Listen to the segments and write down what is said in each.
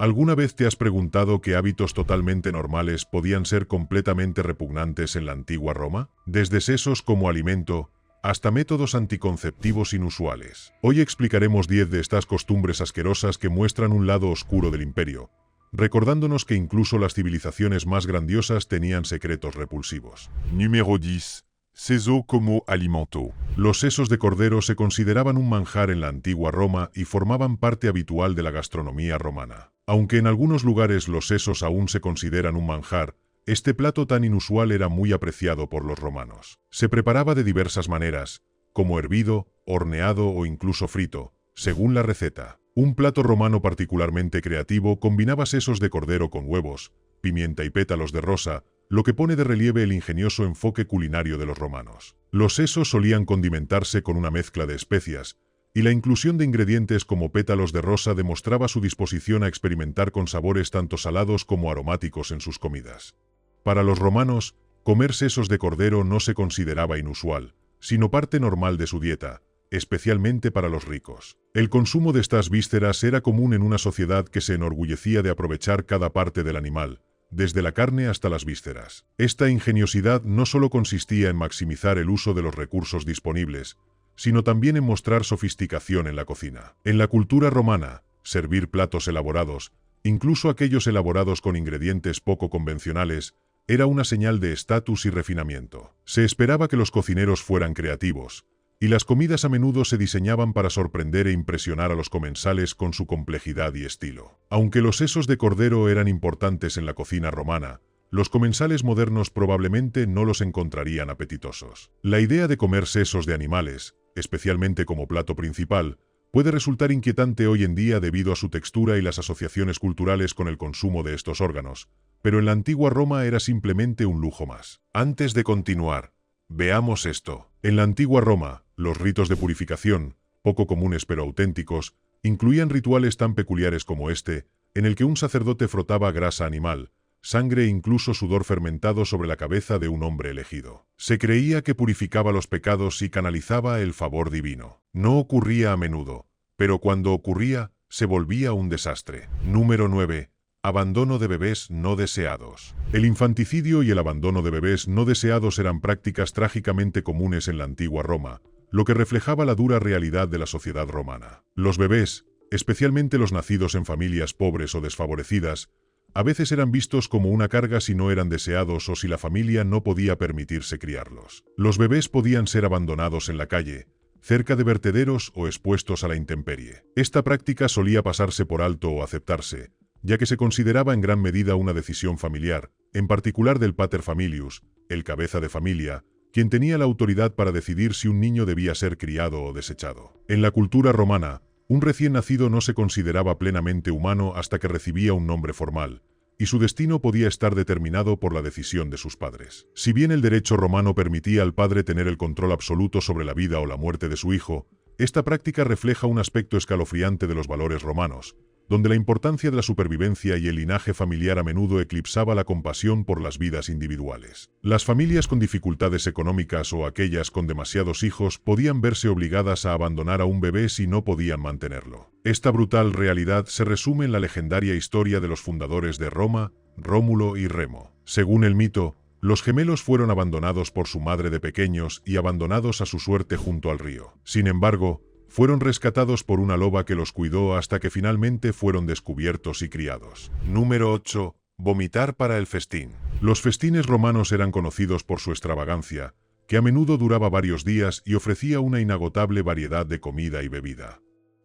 ¿Alguna vez te has preguntado qué hábitos totalmente normales podían ser completamente repugnantes en la antigua Roma? Desde sesos como alimento hasta métodos anticonceptivos inusuales. Hoy explicaremos 10 de estas costumbres asquerosas que muestran un lado oscuro del imperio, recordándonos que incluso las civilizaciones más grandiosas tenían secretos repulsivos. Numéro 10. Seso como alimento. Los sesos de cordero se consideraban un manjar en la antigua Roma y formaban parte habitual de la gastronomía romana. Aunque en algunos lugares los sesos aún se consideran un manjar, este plato tan inusual era muy apreciado por los romanos. Se preparaba de diversas maneras, como hervido, horneado o incluso frito, según la receta. Un plato romano particularmente creativo combinaba sesos de cordero con huevos, pimienta y pétalos de rosa, lo que pone de relieve el ingenioso enfoque culinario de los romanos. Los sesos solían condimentarse con una mezcla de especias, y la inclusión de ingredientes como pétalos de rosa demostraba su disposición a experimentar con sabores tanto salados como aromáticos en sus comidas. Para los romanos, comer sesos de cordero no se consideraba inusual, sino parte normal de su dieta, especialmente para los ricos. El consumo de estas vísceras era común en una sociedad que se enorgullecía de aprovechar cada parte del animal, desde la carne hasta las vísceras. Esta ingeniosidad no solo consistía en maximizar el uso de los recursos disponibles, sino también en mostrar sofisticación en la cocina. En la cultura romana, servir platos elaborados, incluso aquellos elaborados con ingredientes poco convencionales, era una señal de estatus y refinamiento. Se esperaba que los cocineros fueran creativos, y las comidas a menudo se diseñaban para sorprender e impresionar a los comensales con su complejidad y estilo. Aunque los sesos de cordero eran importantes en la cocina romana, los comensales modernos probablemente no los encontrarían apetitosos. La idea de comer sesos de animales, especialmente como plato principal, puede resultar inquietante hoy en día debido a su textura y las asociaciones culturales con el consumo de estos órganos, pero en la antigua Roma era simplemente un lujo más. Antes de continuar, veamos esto. En la antigua Roma, los ritos de purificación, poco comunes pero auténticos, incluían rituales tan peculiares como este, en el que un sacerdote frotaba grasa animal, sangre e incluso sudor fermentado sobre la cabeza de un hombre elegido. Se creía que purificaba los pecados y canalizaba el favor divino. No ocurría a menudo, pero cuando ocurría, se volvía un desastre. Número 9. Abandono de bebés no deseados. El infanticidio y el abandono de bebés no deseados eran prácticas trágicamente comunes en la antigua Roma, lo que reflejaba la dura realidad de la sociedad romana. Los bebés, especialmente los nacidos en familias pobres o desfavorecidas, a veces eran vistos como una carga si no eran deseados o si la familia no podía permitirse criarlos. Los bebés podían ser abandonados en la calle, cerca de vertederos o expuestos a la intemperie. Esta práctica solía pasarse por alto o aceptarse, ya que se consideraba en gran medida una decisión familiar, en particular del pater familius, el cabeza de familia, quien tenía la autoridad para decidir si un niño debía ser criado o desechado. En la cultura romana, un recién nacido no se consideraba plenamente humano hasta que recibía un nombre formal, y su destino podía estar determinado por la decisión de sus padres. Si bien el derecho romano permitía al padre tener el control absoluto sobre la vida o la muerte de su hijo, esta práctica refleja un aspecto escalofriante de los valores romanos, donde la importancia de la supervivencia y el linaje familiar a menudo eclipsaba la compasión por las vidas individuales. Las familias con dificultades económicas o aquellas con demasiados hijos podían verse obligadas a abandonar a un bebé si no podían mantenerlo. Esta brutal realidad se resume en la legendaria historia de los fundadores de Roma, Rómulo y Remo. Según el mito, los gemelos fueron abandonados por su madre de pequeños y abandonados a su suerte junto al río. Sin embargo, fueron rescatados por una loba que los cuidó hasta que finalmente fueron descubiertos y criados. Número 8. Vomitar para el festín. Los festines romanos eran conocidos por su extravagancia, que a menudo duraba varios días y ofrecía una inagotable variedad de comida y bebida.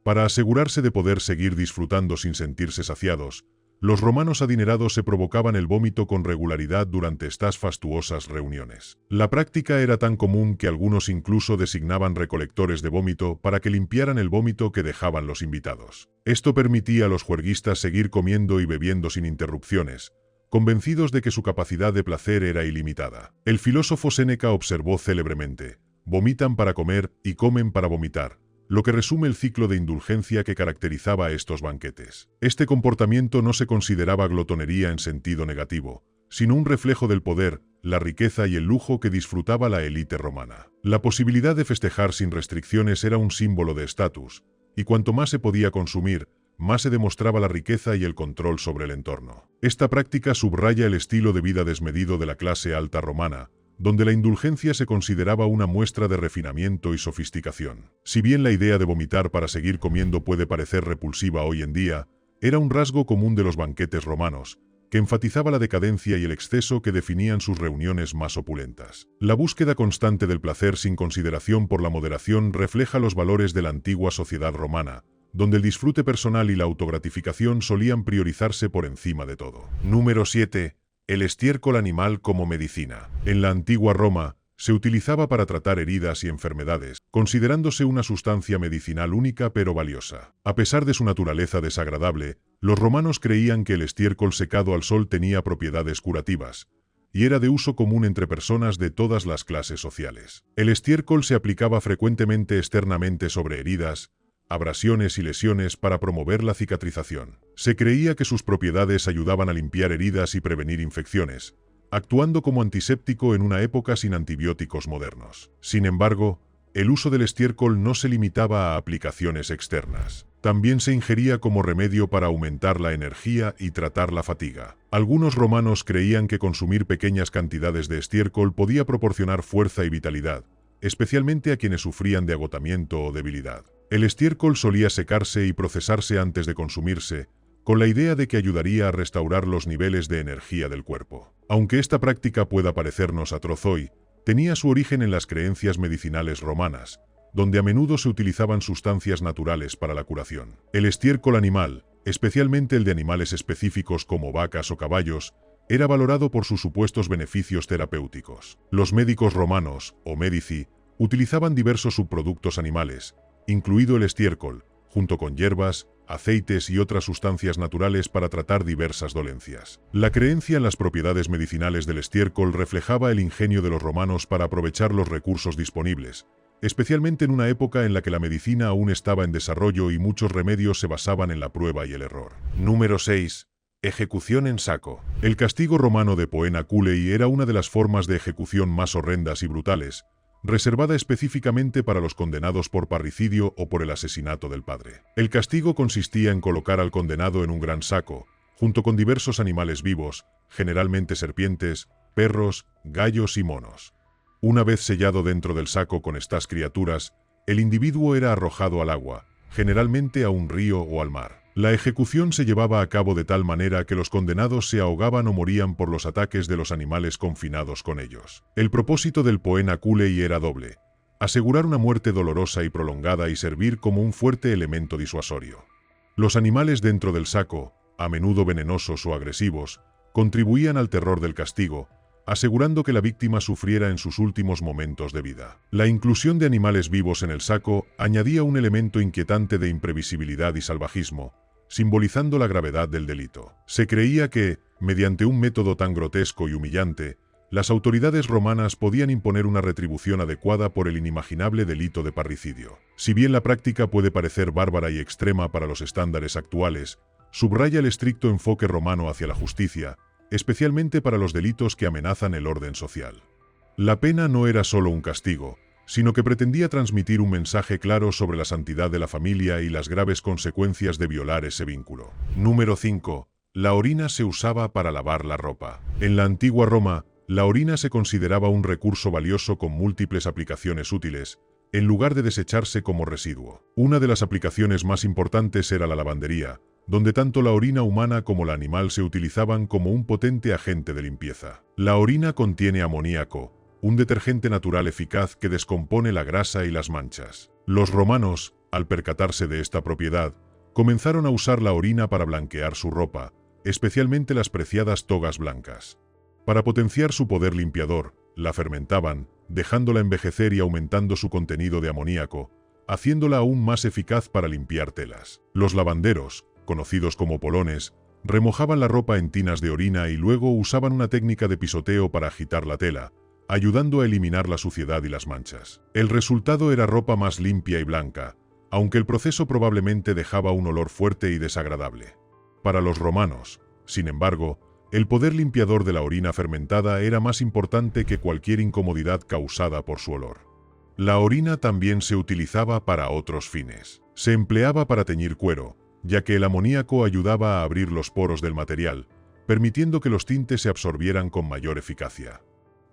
Para asegurarse de poder seguir disfrutando sin sentirse saciados, los romanos adinerados se provocaban el vómito con regularidad durante estas fastuosas reuniones. La práctica era tan común que algunos incluso designaban recolectores de vómito para que limpiaran el vómito que dejaban los invitados. Esto permitía a los juerguistas seguir comiendo y bebiendo sin interrupciones, convencidos de que su capacidad de placer era ilimitada. El filósofo Séneca observó célebremente: vomitan para comer y comen para vomitar, lo que resume el ciclo de indulgencia que caracterizaba a estos banquetes. Este comportamiento no se consideraba glotonería en sentido negativo, sino un reflejo del poder, la riqueza y el lujo que disfrutaba la élite romana. La posibilidad de festejar sin restricciones era un símbolo de estatus, y cuanto más se podía consumir, más se demostraba la riqueza y el control sobre el entorno. Esta práctica subraya el estilo de vida desmedido de la clase alta romana, donde la indulgencia se consideraba una muestra de refinamiento y sofisticación. Si bien la idea de vomitar para seguir comiendo puede parecer repulsiva hoy en día, era un rasgo común de los banquetes romanos, que enfatizaba la decadencia y el exceso que definían sus reuniones más opulentas. La búsqueda constante del placer sin consideración por la moderación refleja los valores de la antigua sociedad romana, donde el disfrute personal y la autogratificación solían priorizarse por encima de todo. Número 7. El estiércol animal como medicina. En la antigua Roma, se utilizaba para tratar heridas y enfermedades, considerándose una sustancia medicinal única pero valiosa. A pesar de su naturaleza desagradable, los romanos creían que el estiércol secado al sol tenía propiedades curativas, y era de uso común entre personas de todas las clases sociales. El estiércol se aplicaba frecuentemente externamente sobre heridas, abrasiones y lesiones para promover la cicatrización. Se creía que sus propiedades ayudaban a limpiar heridas y prevenir infecciones, actuando como antiséptico en una época sin antibióticos modernos. Sin embargo, el uso del estiércol no se limitaba a aplicaciones externas. También se ingería como remedio para aumentar la energía y tratar la fatiga. Algunos romanos creían que consumir pequeñas cantidades de estiércol podía proporcionar fuerza y vitalidad, especialmente a quienes sufrían de agotamiento o debilidad. El estiércol solía secarse y procesarse antes de consumirse, con la idea de que ayudaría a restaurar los niveles de energía del cuerpo. Aunque esta práctica pueda parecernos atroz hoy, tenía su origen en las creencias medicinales romanas, donde a menudo se utilizaban sustancias naturales para la curación. El estiércol animal, especialmente el de animales específicos como vacas o caballos, era valorado por sus supuestos beneficios terapéuticos. Los médicos romanos, o medici, utilizaban diversos subproductos animales, incluido el estiércol, junto con hierbas, aceites y otras sustancias naturales para tratar diversas dolencias. La creencia en las propiedades medicinales del estiércol reflejaba el ingenio de los romanos para aprovechar los recursos disponibles, especialmente en una época en la que la medicina aún estaba en desarrollo y muchos remedios se basaban en la prueba y el error. Número 6. Ejecución en saco. El castigo romano de poena culei era una de las formas de ejecución más horrendas y brutales, reservada específicamente para los condenados por parricidio o por el asesinato del padre. El castigo consistía en colocar al condenado en un gran saco, junto con diversos animales vivos, generalmente serpientes, perros, gallos y monos. Una vez sellado dentro del saco con estas criaturas, el individuo era arrojado al agua, generalmente a un río o al mar. La ejecución se llevaba a cabo de tal manera que los condenados se ahogaban o morían por los ataques de los animales confinados con ellos. El propósito del poena culei era doble: asegurar una muerte dolorosa y prolongada y servir como un fuerte elemento disuasorio. Los animales dentro del saco, a menudo venenosos o agresivos, contribuían al terror del castigo, asegurando que la víctima sufriera en sus últimos momentos de vida. La inclusión de animales vivos en el saco añadía un elemento inquietante de imprevisibilidad y salvajismo, simbolizando la gravedad del delito. Se creía que, mediante un método tan grotesco y humillante, las autoridades romanas podían imponer una retribución adecuada por el inimaginable delito de parricidio. Si bien la práctica puede parecer bárbara y extrema para los estándares actuales, subraya el estricto enfoque romano hacia la justicia, especialmente para los delitos que amenazan el orden social. La pena no era solo un castigo, sino que pretendía transmitir un mensaje claro sobre la santidad de la familia y las graves consecuencias de violar ese vínculo. Número 5. La orina se usaba para lavar la ropa. En la antigua Roma, la orina se consideraba un recurso valioso con múltiples aplicaciones útiles, en lugar de desecharse como residuo. Una de las aplicaciones más importantes era la lavandería, donde tanto la orina humana como la animal se utilizaban como un potente agente de limpieza. La orina contiene amoníaco, un detergente natural eficaz que descompone la grasa y las manchas. Los romanos, al percatarse de esta propiedad, comenzaron a usar la orina para blanquear su ropa, especialmente las preciadas togas blancas. Para potenciar su poder limpiador, la fermentaban, dejándola envejecer y aumentando su contenido de amoníaco, haciéndola aún más eficaz para limpiar telas. Los lavanderos, conocidos como polones, remojaban la ropa en tinas de orina y luego usaban una técnica de pisoteo para agitar la tela, ayudando a eliminar la suciedad y las manchas. El resultado era ropa más limpia y blanca, aunque el proceso probablemente dejaba un olor fuerte y desagradable. Para los romanos, sin embargo, el poder limpiador de la orina fermentada era más importante que cualquier incomodidad causada por su olor. La orina también se utilizaba para otros fines. Se empleaba para teñir cuero, ya que el amoníaco ayudaba a abrir los poros del material, permitiendo que los tintes se absorbieran con mayor eficacia.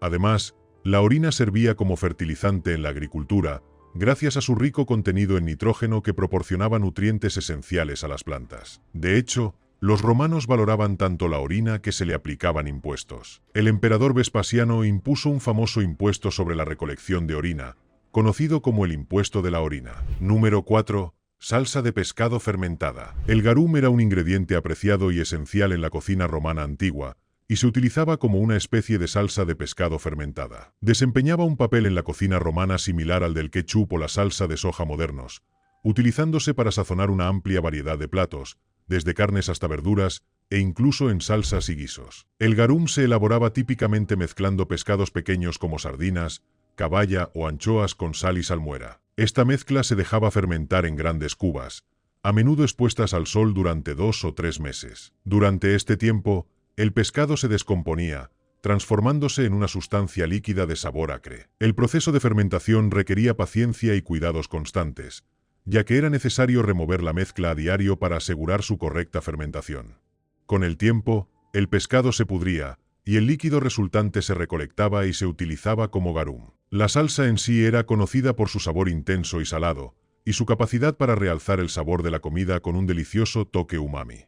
Además, la orina servía como fertilizante en la agricultura, gracias a su rico contenido en nitrógeno que proporcionaba nutrientes esenciales a las plantas. De hecho, los romanos valoraban tanto la orina que se le aplicaban impuestos. El emperador Vespasiano impuso un famoso impuesto sobre la recolección de orina, conocido como el impuesto de la orina. Número 4. Salsa de pescado fermentada. El garum era un ingrediente apreciado y esencial en la cocina romana antigua, y se utilizaba como una especie de salsa de pescado fermentada. Desempeñaba un papel en la cocina romana similar al del ketchup o la salsa de soja modernos, utilizándose para sazonar una amplia variedad de platos, desde carnes hasta verduras, e incluso en salsas y guisos. El garum se elaboraba típicamente mezclando pescados pequeños como sardinas, caballa o anchoas con sal y salmuera. Esta mezcla se dejaba fermentar en grandes cubas, a menudo expuestas al sol durante 2 o 3 meses. Durante este tiempo, el pescado se descomponía, transformándose en una sustancia líquida de sabor acre. El proceso de fermentación requería paciencia y cuidados constantes, ya que era necesario remover la mezcla a diario para asegurar su correcta fermentación. Con el tiempo, el pescado se pudría, y el líquido resultante se recolectaba y se utilizaba como garum. La salsa en sí era conocida por su sabor intenso y salado, y su capacidad para realzar el sabor de la comida con un delicioso toque umami.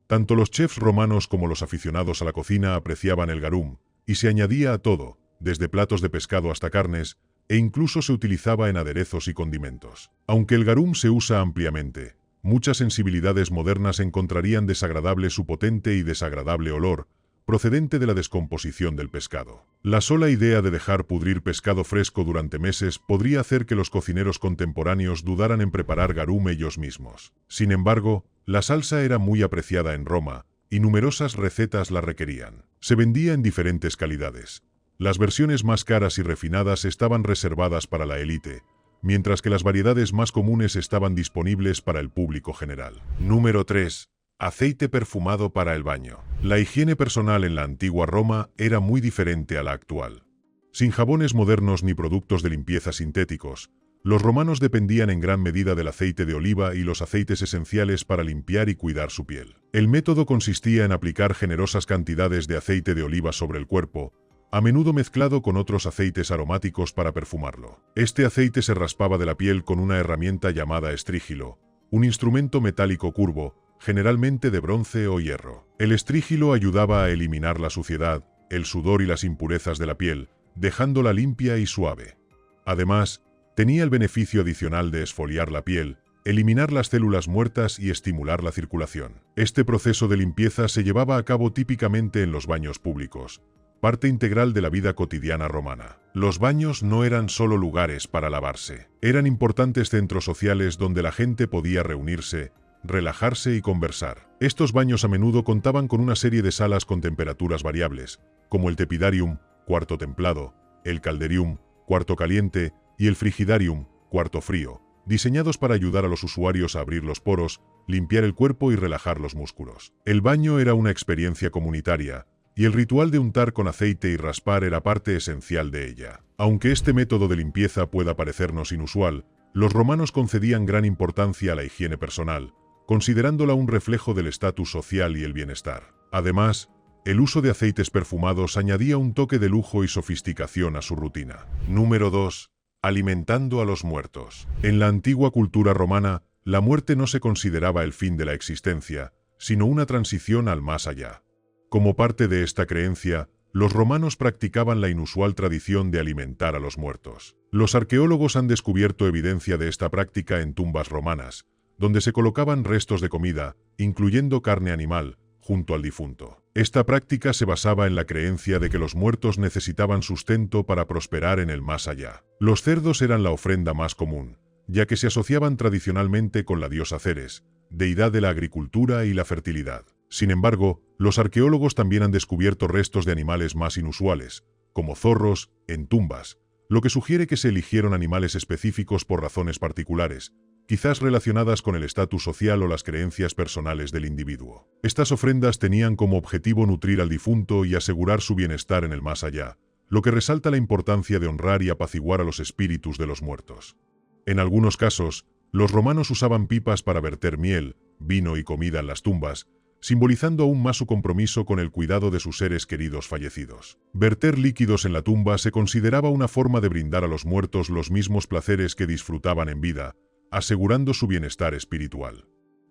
Tanto los chefs romanos como los aficionados a la cocina apreciaban el garum, y se añadía a todo, desde platos de pescado hasta carnes, e incluso se utilizaba en aderezos y condimentos. Aunque el garum se usa ampliamente, muchas sensibilidades modernas encontrarían desagradable su potente y desagradable olor, procedente de la descomposición del pescado. La sola idea de dejar pudrir pescado fresco durante meses podría hacer que los cocineros contemporáneos dudaran en preparar garum ellos mismos. Sin embargo, la salsa era muy apreciada en Roma, y numerosas recetas la requerían. Se vendía en diferentes calidades. Las versiones más caras y refinadas estaban reservadas para la élite, mientras que las variedades más comunes estaban disponibles para el público general. Número 3. Aceite perfumado para el baño. La higiene personal en la antigua Roma era muy diferente a la actual. Sin jabones modernos ni productos de limpieza sintéticos, los romanos dependían en gran medida del aceite de oliva y los aceites esenciales para limpiar y cuidar su piel. El método consistía en aplicar generosas cantidades de aceite de oliva sobre el cuerpo, a menudo mezclado con otros aceites aromáticos para perfumarlo. Este aceite se raspaba de la piel con una herramienta llamada estrígilo, un instrumento metálico curvo, generalmente de bronce o hierro. El estrígilo ayudaba a eliminar la suciedad, el sudor y las impurezas de la piel, dejándola limpia y suave. Además, tenía el beneficio adicional de esfoliar la piel, eliminar las células muertas y estimular la circulación. Este proceso de limpieza se llevaba a cabo típicamente en los baños públicos, parte integral de la vida cotidiana romana. Los baños no eran solo lugares para lavarse, eran importantes centros sociales donde la gente podía reunirse, relajarse y conversar. Estos baños a menudo contaban con una serie de salas con temperaturas variables, como el tepidarium, cuarto templado, el calderium, cuarto caliente, y el frigidarium, cuarto frío, diseñados para ayudar a los usuarios a abrir los poros, limpiar el cuerpo y relajar los músculos. El baño era una experiencia comunitaria, y el ritual de untar con aceite y raspar era parte esencial de ella. Aunque este método de limpieza pueda parecernos inusual, los romanos concedían gran importancia a la higiene personal, considerándola un reflejo del estatus social y el bienestar. Además, el uso de aceites perfumados añadía un toque de lujo y sofisticación a su rutina. Número 2. Alimentando a los muertos. En la antigua cultura romana, la muerte no se consideraba el fin de la existencia, sino una transición al más allá. Como parte de esta creencia, los romanos practicaban la inusual tradición de alimentar a los muertos. Los arqueólogos han descubierto evidencia de esta práctica en tumbas romanas, donde se colocaban restos de comida, incluyendo carne animal, junto al difunto. Esta práctica se basaba en la creencia de que los muertos necesitaban sustento para prosperar en el más allá. Los cerdos eran la ofrenda más común, ya que se asociaban tradicionalmente con la diosa Ceres, deidad de la agricultura y la fertilidad. Sin embargo, los arqueólogos también han descubierto restos de animales más inusuales, como zorros, en tumbas, lo que sugiere que se eligieron animales específicos por razones particulares, quizás relacionadas con el estatus social o las creencias personales del individuo. Estas ofrendas tenían como objetivo nutrir al difunto y asegurar su bienestar en el más allá, lo que resalta la importancia de honrar y apaciguar a los espíritus de los muertos. En algunos casos, los romanos usaban pipas para verter miel, vino y comida en las tumbas, simbolizando aún más su compromiso con el cuidado de sus seres queridos fallecidos. Verter líquidos en la tumba se consideraba una forma de brindar a los muertos los mismos placeres que disfrutaban en vida, asegurando su bienestar espiritual.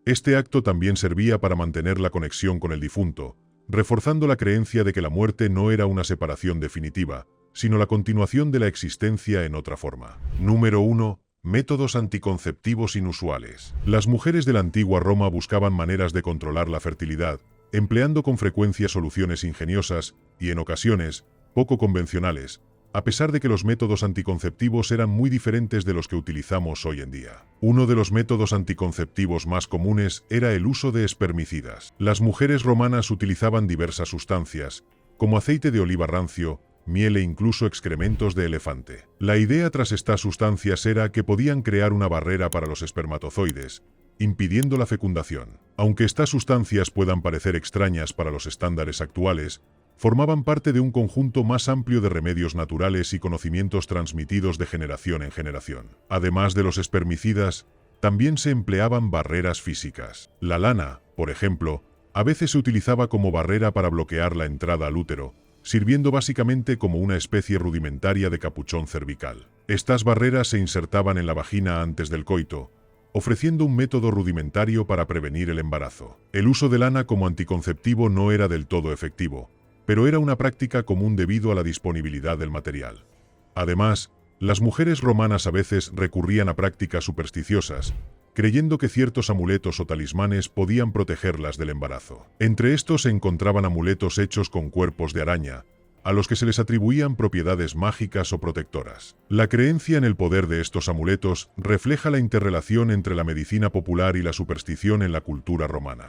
Este acto también servía para mantener la conexión con el difunto, reforzando la creencia de que la muerte no era una separación definitiva, sino la continuación de la existencia en otra forma. Número 1. Métodos anticonceptivos inusuales. Las mujeres de la antigua Roma buscaban maneras de controlar la fertilidad, empleando con frecuencia soluciones ingeniosas y, en ocasiones, poco convencionales, a pesar de que los métodos anticonceptivos eran muy diferentes de los que utilizamos hoy en día. Uno de los métodos anticonceptivos más comunes era el uso de espermicidas. Las mujeres romanas utilizaban diversas sustancias, como aceite de oliva rancio, miel e incluso excrementos de elefante. La idea tras estas sustancias era que podían crear una barrera para los espermatozoides, impidiendo la fecundación. Aunque estas sustancias puedan parecer extrañas para los estándares actuales, formaban parte de un conjunto más amplio de remedios naturales y conocimientos transmitidos de generación en generación. Además de los espermicidas, también se empleaban barreras físicas. La lana, por ejemplo, a veces se utilizaba como barrera para bloquear la entrada al útero, sirviendo básicamente como una especie rudimentaria de capuchón cervical. Estas barreras se insertaban en la vagina antes del coito, ofreciendo un método rudimentario para prevenir el embarazo. El uso de lana como anticonceptivo no era del todo efectivo, pero era una práctica común debido a la disponibilidad del material. Además, las mujeres romanas a veces recurrían a prácticas supersticiosas, creyendo que ciertos amuletos o talismanes podían protegerlas del embarazo. Entre estos se encontraban amuletos hechos con cuerpos de araña, a los que se les atribuían propiedades mágicas o protectoras. La creencia en el poder de estos amuletos refleja la interrelación entre la medicina popular y la superstición en la cultura romana.